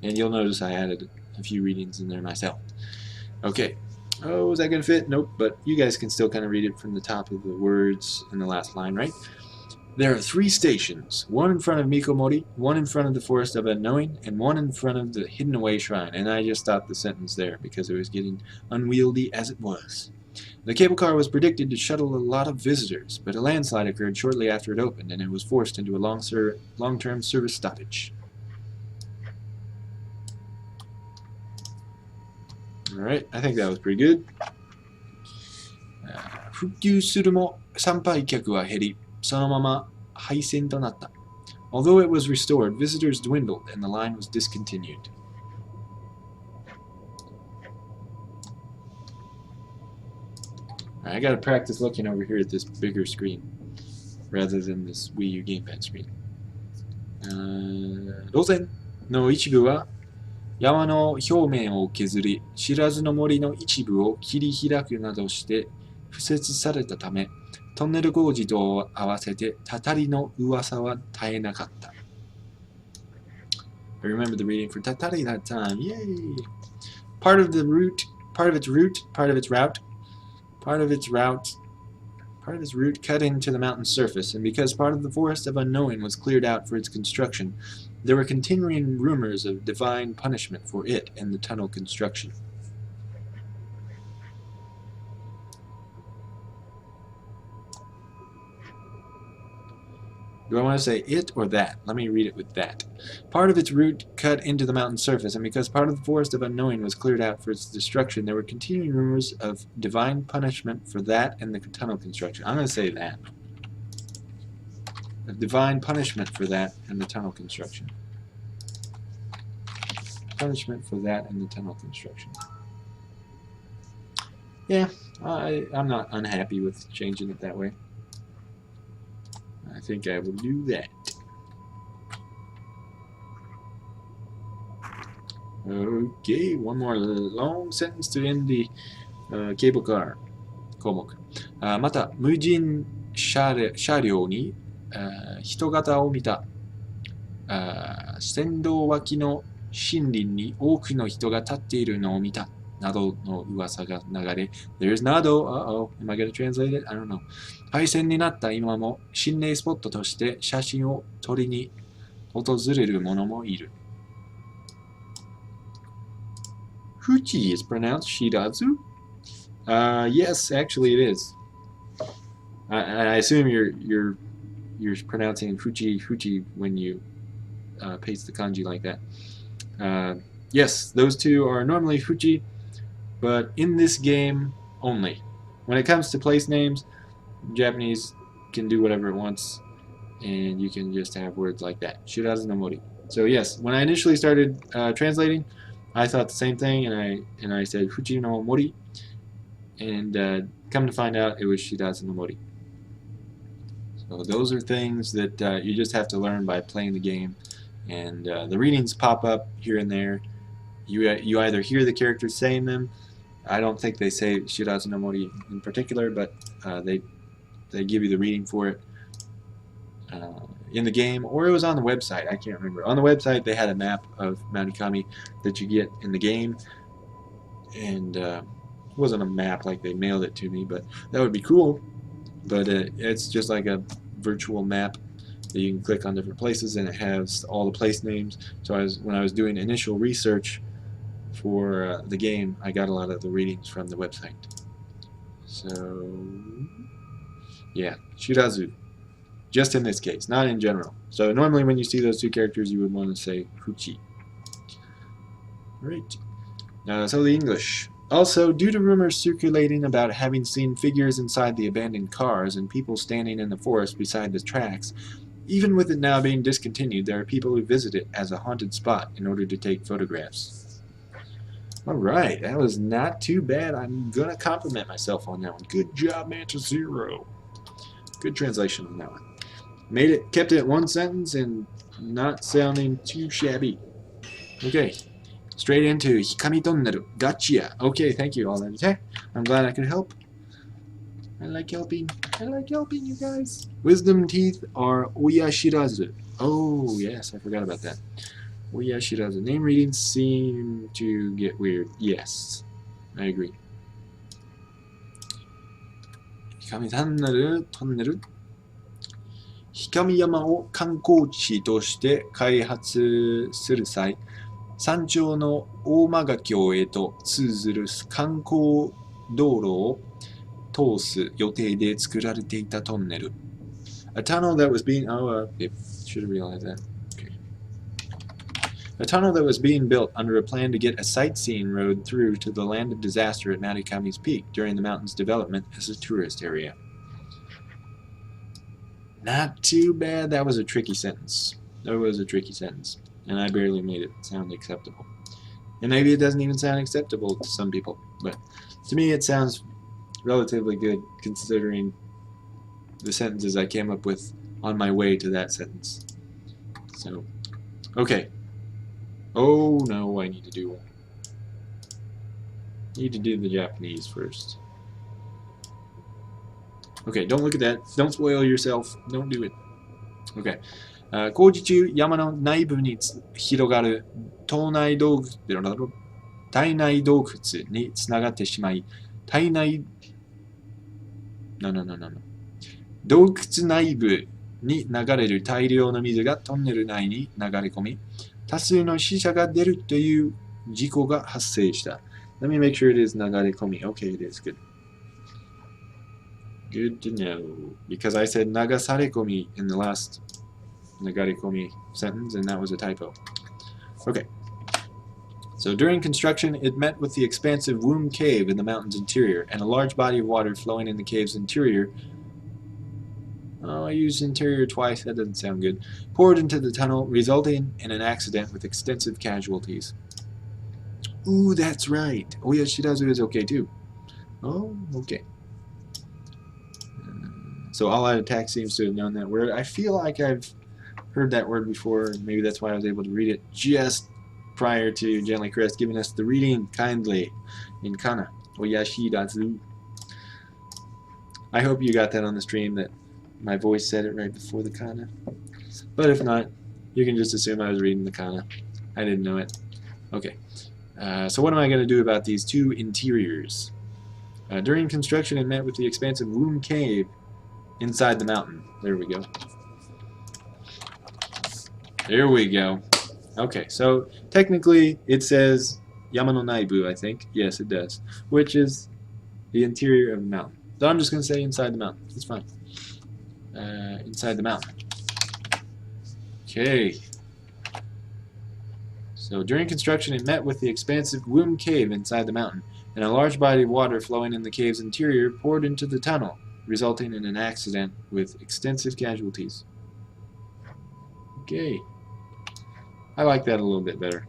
And you'll notice I added a few readings in there myself. Okay. Oh, is that going to fit? Nope, but you guys can still kind of read it from the top of the words in the last line, right? There are 3 stations, one in front of Mikomori, one in front of the Forest of Unknowing, and one in front of the Hidden Away Shrine. And I just stopped the sentence there because it was getting unwieldy as it was. The cable car was predicted to shuttle a lot of visitors, but a landslide occurred shortly after it opened, and it was forced into a long-term service stoppage. Alright, I think that was pretty good. 復旧するも参拝客は減り、そのまま廃線となった。Although it was restored, visitors dwindled and the line was discontinued. I gotta practice looking over here at this bigger screen rather than this Wii U gamepad screen. 路線の一部は山の表面を削り、知らずの森の一部を切り開くなどして敷設されたため、トンネル工事と合わせてたたりの噂は絶えなかった。I remember the reading for Tatari that time. Yay! Part of its route, part of its route cut into the mountain's surface, and because part of the forest of unknowing was cleared out for its construction, there were continuing rumors of divine punishment for it and the tunnel construction. Do I want to say it or that? Let me read it with that. Part of its route cut into the mountain's surface, and because part of the forest of unknowing was cleared out for its destruction, there were continuing rumors of divine punishment for that and the tunnel construction. I'm going to say that. A divine punishment for that and the tunnel construction. Punishment for that and the tunnel construction. Yeah, I'm not unhappy with changing it that way. I think I will do that. Okay, one more long sentence to end the cable car 項目。また、無人車両に人型を見た。線道脇の森林に多くの人が立っているのを見た。などの噂が流れ、There's など、uh-oh, am I going to translate it? I don't know. 廃線になった今も心霊スポットとして写真を撮りに訪れる者もいる。Fuji is pronounced Shirazu? Yes, actually it is. I assume you're pronouncing Fuji when you paste the kanji like that. Yes, those two are normally Fuji, but in this game only. When it comes to place names, Japanese can do whatever it wants, and you can just have words like that. Shirazu no mori. So yes, when I initially started translating, I thought the same thing, and I said Fuji no mori, and come to find out it was Shirazu no mori. So those are things that you just have to learn by playing the game, and the readings pop up here and there. You either hear the characters saying them. I don't think they say Shirazu no mori in particular, but they give you the reading for it in the game, or it was on the website. I can't remember. On the website, they had a map of Mount Ikami that you get in the game, and it wasn't a map like they mailed it to me, but that would be cool. But it's just like a virtual map that you can click on different places, and it has all the place names. So when I was doing initial research for the game, I got a lot of the readings from the website. So yeah, Shirazu. Just in this case, not in general. So normally when you see those two characters, you would want to say Fuchi. Right. So the English. Also, due to rumors circulating about having seen figures inside the abandoned cars and people standing in the forest beside the tracks, even with it now being discontinued, there are people who visit it as a haunted spot in order to take photographs. Alright, that was not too bad. I'm gonna compliment myself on that one. Good job, Mantis Zero. Good translation on that one. Kept it one sentence and not sounding too shabby. Okay, straight into Hikami Tonneru. Gotcha. Okay, thank you all. Okay, I'm glad I could help. I like helping. I like helping you guys. Wisdom teeth are Oyashirazu. Oh, yes, I forgot about that. Oyashirazu. Name readings seem to get weird. Yes, I agree. Hikami Tonneru. 氷上山を観光地として開発する際、山頂の大間ヶ橋へと通ずる観光道路を通す予定で作られていたトンネル。A tunnel that was being should have realized that. Okay. A tunnel that was being built under a plan to get a sightseeing road through to the land of disaster at Mount Ikami's peak during the mountain's development as a tourist area. Not too bad. That was a tricky sentence. That was a tricky sentence. And I barely made it sound acceptable. And maybe it doesn't even sound acceptable to some people. But to me it sounds relatively good considering the sentences I came up with on my way to that sentence. So, okay. Oh no, I need to do the Japanese first. Okay, don't look at that. Don't spoil yourself. Don't do it. Okay. 工事中、山の内部に広がる島内洞窟、体内洞窟につながってしまい、体内、洞窟内部に流れる大量の水がトンネル内に流れ込み、多数の死者が出るという事故が発生した。Let me make sure it is 流れ込み. Okay, it is good. Good to know. Because I said 流され込み in the last 流れ込み sentence, and that was a typo. Okay. So during construction, it met with the expansive womb cave in the mountain's interior, and a large body of water flowing in the cave's interior. Oh, I used interior twice, that doesn't sound good. Poured into the tunnel, resulting in an accident with extensive casualties. Ooh, that's right. Oh yeah, Shirazu is okay too. Oh, okay. So all out attack seems to have known that word. I feel like I've heard that word before. Maybe that's why I was able to read it just prior to Gently Chris giving us the reading kindly in Kana. Oyashirazu. I hope you got that on the stream, that my voice said it right before the Kana. But if not, you can just assume I was reading the Kana. I didn't know it. Okay. So what am I going to do about these two interiors? During construction, it met with the expansive womb cave inside the mountain. There we go. There we go. Okay, so technically it says Yama no Naibu, I think. Yes, it does. Which is the interior of the mountain. So I'm just going to say inside the mountain. It's fine. Inside the mountain. Okay. So during construction, it met with the expansive womb cave inside the mountain, and a large body of water flowing in the cave's interior poured into the tunnel, resulting in an accident with extensive casualties. Okay. I like that a little bit better.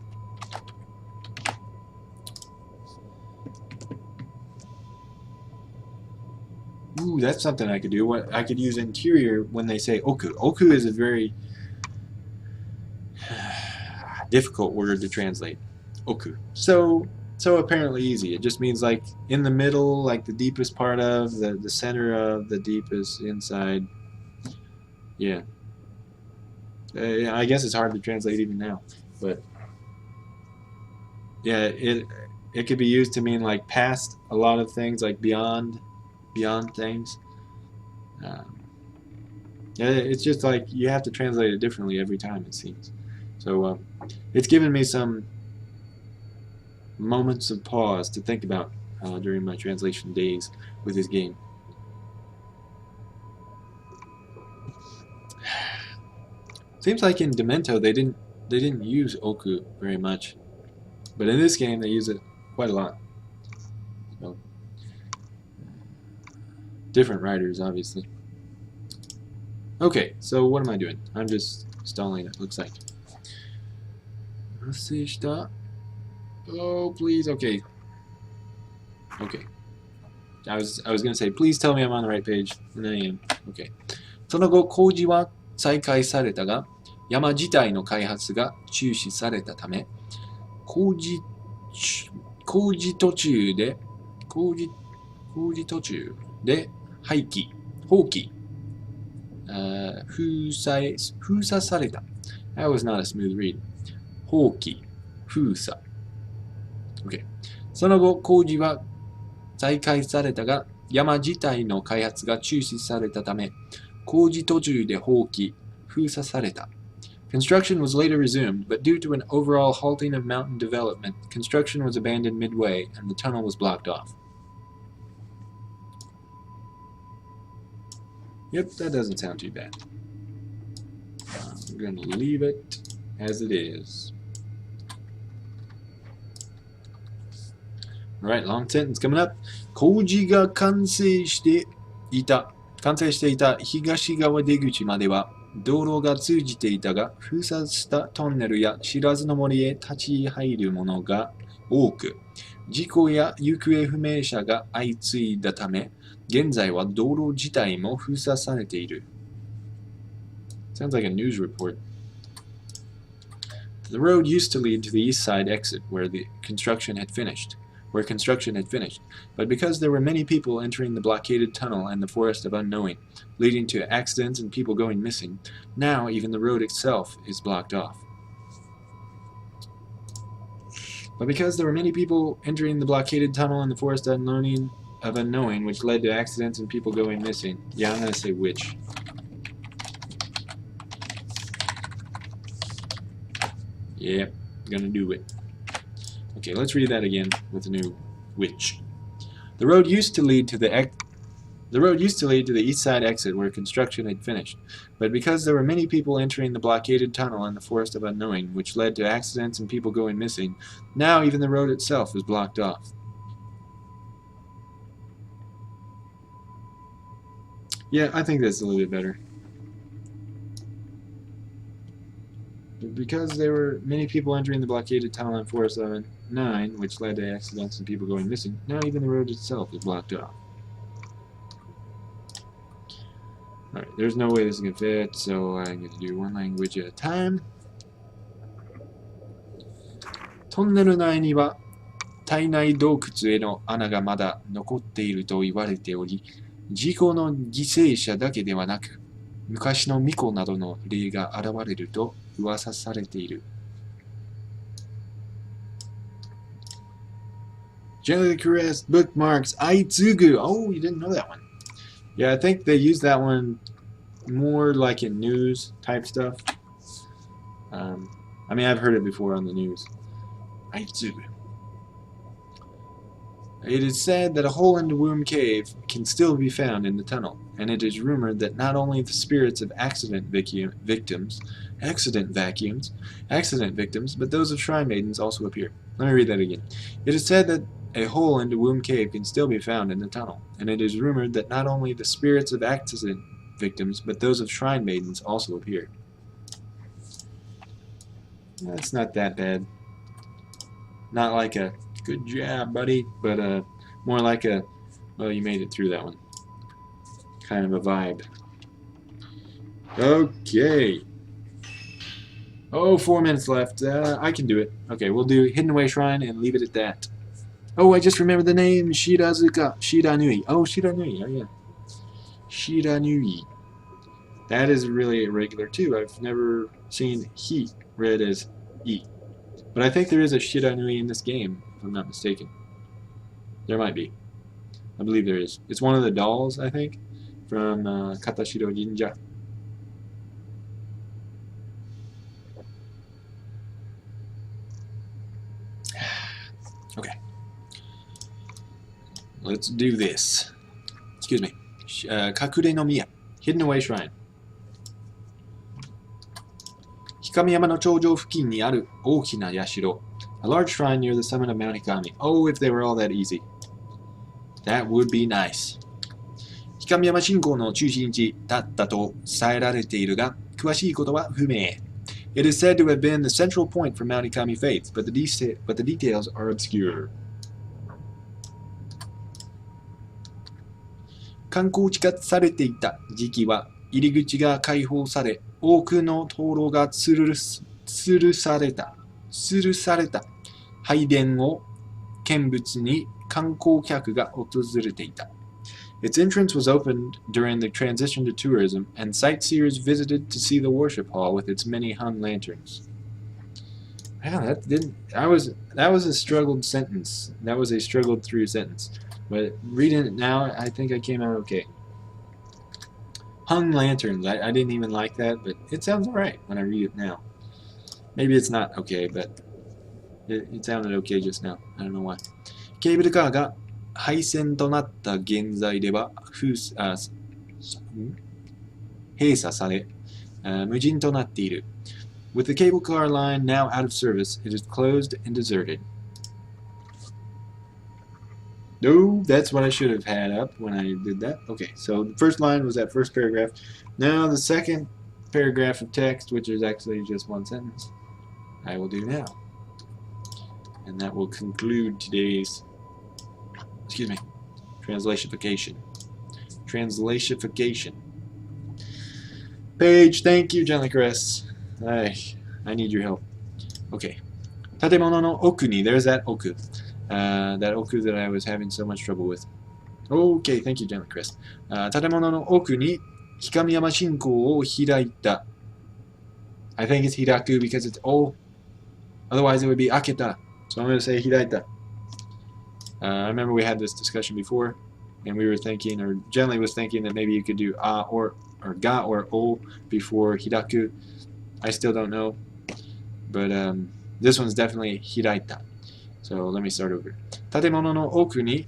Ooh, that's something I could do. What I could use interior when they say oku. Oku is a very difficult word to translate. Oku. So apparently easy. It just means like in the middle, like the deepest part of, the center of, the deepest inside. Yeah. I guess it's hard to translate even now, but yeah, it could be used to mean like past a lot of things, like beyond things. Yeah, it's just like you have to translate it differently every time, it seems. So it's given me some moments of pause to think about during my translation days with this game. Seems like in Demento they didn't use oku very much, but in this game they use it quite a lot. So, different writers, obviously. Okay, so what am I doing? I'm just stalling, it looks like. Oh, please, okay. Okay. I was gonna say, please tell me I'm on the right page, and I am. Okay. その後、工事は再開されたが、山自体の開発が中止されたため、工事途中で放棄、封鎖された。That was not a smooth read. 放棄、封鎖。Okay. その後、工事は再開されたが、山自体の開発が中止されたため、工事途中で放棄、封鎖された。Construction was later resumed, but due to an overall halting of mountain development, construction was abandoned midway and the tunnel was blocked off. Yep, that doesn't sound too bad. I'm going to leave it as it is. Alright, long sentence coming up. 工事が完成していた東側出口までは道路が通じていたが、封鎖したトンネルや知らずの森へ立ち入るものが多く、事故や行方不明者が相次いだため、現在は道路自体も封鎖されている。Sounds like a news report. The road used to lead to the east side exit where construction had finished, but because there were many people entering the blockaded tunnel and the forest of unknowing, leading to accidents and people going missing, now even the road itself is blocked off. But because there were many people entering the blockaded tunnel and the forest of unknowing, which led to accidents and people going missing. Yeah, I'm going to say which. Yep, gonna do it. Okay, let's read that again with a new which. The road used to lead to the east side exit where construction had finished, but because there were many people entering the blockaded tunnel and the forest of unknowing, which led to accidents and people going missing, now even the road itself is blocked off. Yeah, I think that's a little bit better. Because there were many people entering the blockaded tunnel in Forest 9, which led to accidents and people going missing, now even the road itself is blocked off. Alright, there's no way this is going to fit, so I'm going to do one language at a time. トンネル内には体内洞窟への穴がまだ残っていると言われており、事故の犠牲者だけではなく、昔の巫女などの霊が現れると噂されている。Generally caress bookmarks Aitsugu. Oh, you didn't know that one. Yeah, I think they use that one more like in news type stuff. I mean, I've heard it before on the news. Aitsugu. It is said that a hole in the womb cave can still be found in the tunnel, and it is rumored that not only the spirits of accident victims, but those of shrine maidens also appear. Let me read that again. It is said that a hole in the womb cave can still be found in the tunnel, and it is rumored that not only the spirits of accident victims, but those of shrine maidens also appear. That's not that bad. Not like a good job, buddy, but more like a, well, you made it through that one. Kind of a vibe. Okay. Oh, 4 minutes left. I can do it. Okay, we'll do Hidden Away Shrine and leave it at that. Oh, I just remembered the name. Shiranui. Oh, Shiranui. Oh, yeah. Shiranui. That is really irregular, too. I've never seen he read as E. But I think there is a Shiranui in this game, if I'm not mistaken. There might be. I believe there is. It's one of the dolls, I think, from Katashiro Jinja. Okay. Let's do this. Excuse me. Kakure no Miya. Hidden Away Shrine. 氷上山の頂上付近にある大きな社。A large shrine near the summit of Mount Hikami. Oh, if they were all that easy. That would be nice. 氷上山信仰の中心地だったと伝えられているが、詳しいことは不明。It is said to have been the central point for Mount Hikami faith, but the details are obscure. 観光地化されていた時期は、入り口が開放され、多くの灯籠が吊るされた拝殿を見物に観光客が訪れていた。Its entrance was opened during the transition to tourism, and sightseers visited to see the worship hall with its many hung lanterns. Wow, that was a struggled sentence. That was a struggled through sentence. But reading it now, I think I came out okay. Hung lanterns. I didn't even like that, but it sounds alright when I read it now. Maybe it's not okay, but it sounded okay just now. I don't know why. ケーブルカーが廃線となった現在では閉鎖され、無人となっている。With the cable car line now out of service, it is closed and deserted. No, that's what I should have had up when I did that. Okay, so the first line was that first paragraph. Now the second paragraph of text, which is actually just one sentence, I will do now. And that will conclude today's, translationification. Paige, thank you, Gently Caress. I need your help. Okay. 建物の奥に there's that oku. That oku that I was having so much trouble with. Okay, thank you, General Chris. 建物の奥に氷上山信仰を開いた. I think it's hiraku because it's o. Otherwise, it would be aketa. So I'm going to say hiraita. I remember we had this discussion before, and we were thinking, or Genly was thinking, that maybe you could do a or ga or o before hiraku. I still don't know, but this one's definitely hiraita. So let me start over. 建物の奥に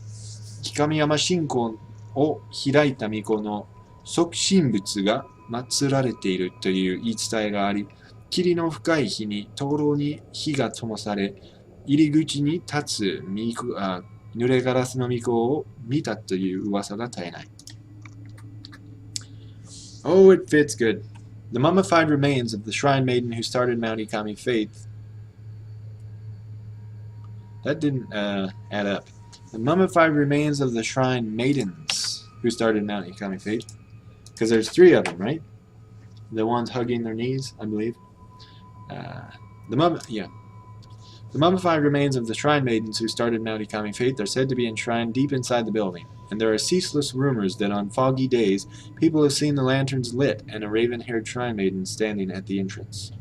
氷上山信仰を開いた巫女の即身仏が祀られているという言い伝えがあり、霧の深い日に灯籠に火が灯され、入り口に立つ濡れガラスの巫女を見たという噂が絶えない。Oh, it fits good. The mummified remains of the shrine maiden who started Mount Ikami faith. That didn't add up. The mummified remains of the shrine maidens who started Mount Ikami faith. Because there's 3 of them, right? The ones hugging their knees, I believe. The mummified remains of the shrine maidens who started Mount Ikami faith are said to be enshrined deep inside the building, and there are ceaseless rumors that on foggy days people have seen the lanterns lit and a raven-haired shrine maiden standing at the entrance.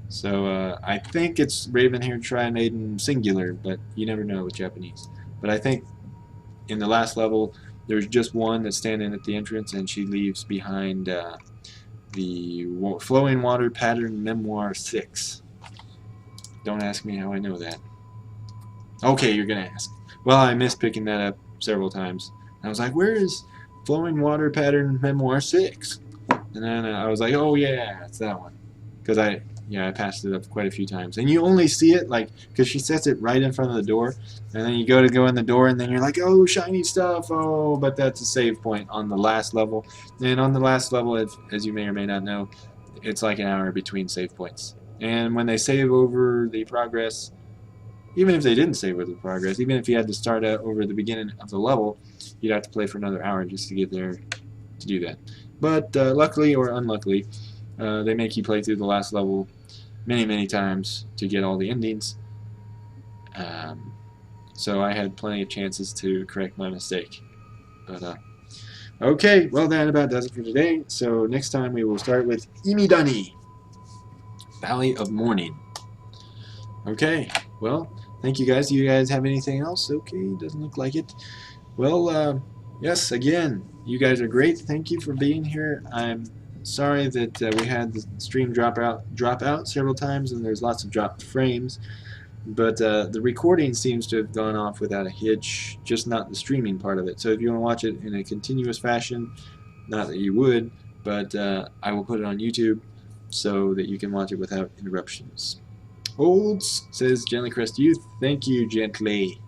So I think it's raven-haired shrine maiden singular, but you never know with Japanese. But I think in the last level there's just one that's standing at the entrance, and she leaves behind the flowing water pattern memoir 6. Don't ask me how I know that. Okay, you're gonna ask. Well, I missed picking that up several times. I was like, where is flowing water pattern memoir 6? And then I was like, oh yeah, it's that one. Because I passed it up quite a few times. And you only see it, like, because she sets it right in front of the door. And then you go in the door, and then you're like, oh, shiny stuff, oh, but that's a save point on the last level. And on the last level, as you may or may not know, it's like an hour between save points. And when they save over the progress, even if they didn't save over the progress, even if you had to start out over the beginning of the level, you'd have to play for another hour just to get there to do that. But luckily or unluckily, they make you play through the last level many times to get all the endings. So I had plenty of chances to correct my mistake. But okay, well that about does it for today. So next time we will start with Imidani, Valley of Mourning. Okay, well, thank you guys. Do you guys have anything else? Okay, doesn't look like it. Well, yes, again, you guys are great. Thank you for being here. I'm sorry that we had the stream drop out several times, and there's lots of dropped frames. But the recording seems to have gone off without a hitch, just not the streaming part of it. So if you want to watch it in a continuous fashion, not that you would, but I will put it on YouTube so that you can watch it without interruptions. Olds says Gently Crest Youth. Thank you, Gently.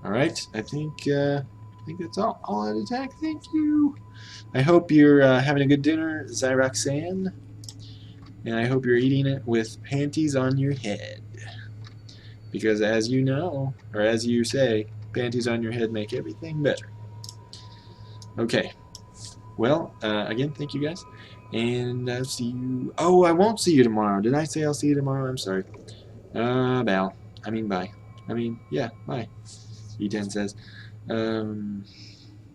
All right, I think that's all out of attack. Thank you. I hope you're having a good dinner, Zyroxan, and I hope you're eating it with panties on your head. Because as you know, or as you say, panties on your head make everything better. Okay. Well, again, thank you guys. And I'll see you. Oh, I won't see you tomorrow. Did I say I'll see you tomorrow? I'm sorry. Bye. Yeah, bye. E10 says.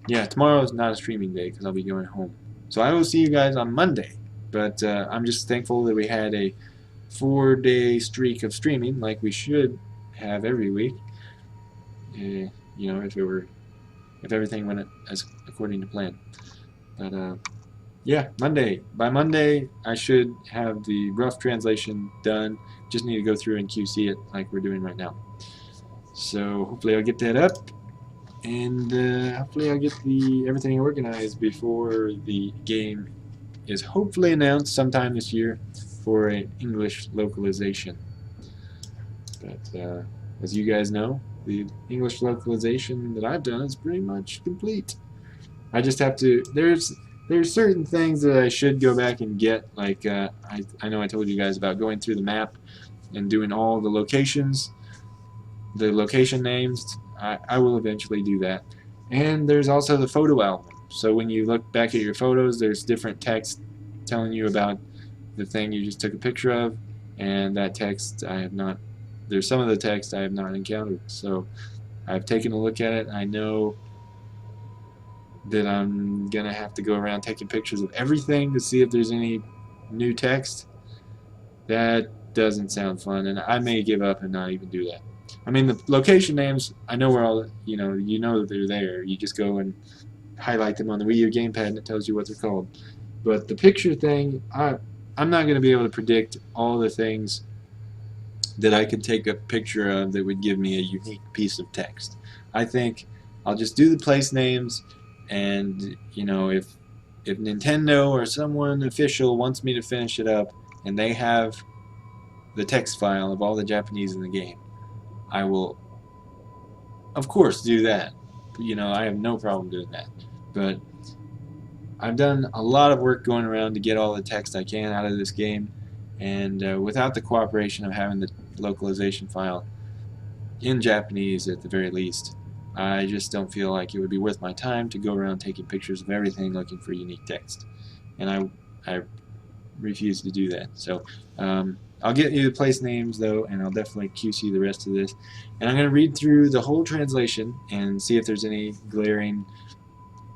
Yeah, tomorrow is not a streaming day because I'll be going home. So I will see you guys on Monday. But I'm just thankful that we had a 4-day streak of streaming like we should have every week. You know, if everything went as according to plan. But yeah, Monday. By Monday, I should have the rough translation done. Just need to go through and QC it like we're doing right now. So hopefully I'll get that up, and hopefully I'll get everything organized before the game is hopefully announced sometime this year for an English localization. But as you guys know, the English localization that I've done is pretty much complete. I just have to. There's certain things that I should go back and get. Like I know I told you guys about going through the map and doing all the locations, the location names. I will eventually do that. And there's also the photo album. So when you look back at your photos, there's different text telling you about the thing you just took a picture of, and that text I have not. There's some of the text I have not encountered. So I've taken a look at it. I know that I'm gonna have to go around taking pictures of everything to see if there's any new text. That doesn't sound fun, and I may give up and not even do that. I mean, the location names, I know where all, you know that they're there. You just go and highlight them on the Wii U gamepad and it tells you what they're called. But the picture thing, I'm not going to be able to predict all the things that I could take a picture of that would give me a unique piece of text. I think I'll just do the place names, and if Nintendo or someone official wants me to finish it up and they have the text file of all the Japanese in the game, I will of course do that. I have no problem doing that. But I've done a lot of work going around to get all the text I can out of this game, and without the cooperation of having the localization file in Japanese at the very least, I just don't feel like it would be worth my time to go around taking pictures of everything looking for unique text. And I refuse to do that. So I'll get you the place names though, and I'll definitely QC the rest of this. And I'm going to read through the whole translation and see if there's any glaring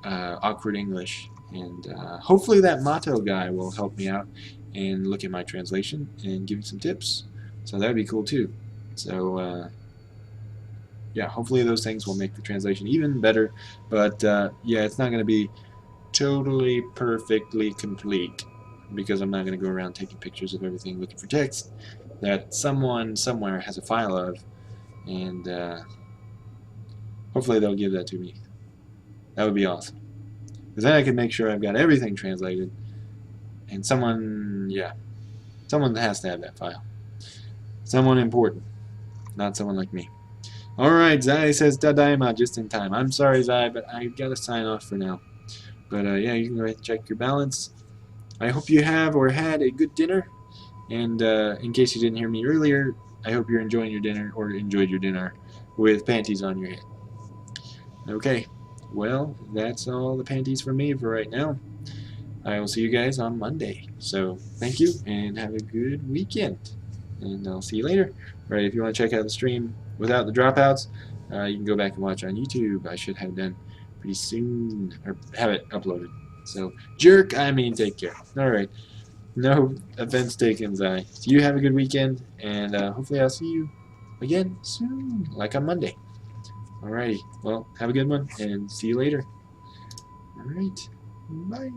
awkward English. And hopefully that motto guy will help me out and look at my translation and give me some tips. So that would be cool too. So yeah, hopefully those things will make the translation even better. But yeah, it's not going to be totally perfectly complete, because I'm not going to go around taking pictures of everything looking for text that someone somewhere has a file of, and hopefully they'll give that to me. That would be awesome, because then I can make sure I've got everything translated, and someone has to have that file. Someone important, not someone like me. Alright, Zai says Tadaima just in time. I'm sorry, Zai, but I gotta sign off for now. But yeah, you can go ahead and check your balance. I hope you have or had a good dinner, and in case you didn't hear me earlier, I hope you're enjoying your dinner or enjoyed your dinner with panties on your head. Okay, well, that's all the panties from me for right now. I will see you guys on Monday. So thank you and have a good weekend, and I'll see you later. Right, if you want to check out the stream without the dropouts, you can go back and watch on YouTube. I should have done pretty soon, or have it uploaded. So, jerk, I mean take care. Alright, no offense taken, Zai. So you have a good weekend, and hopefully I'll see you again soon, like on Monday. Alrighty, well, have a good one, and see you later. Alright, bye.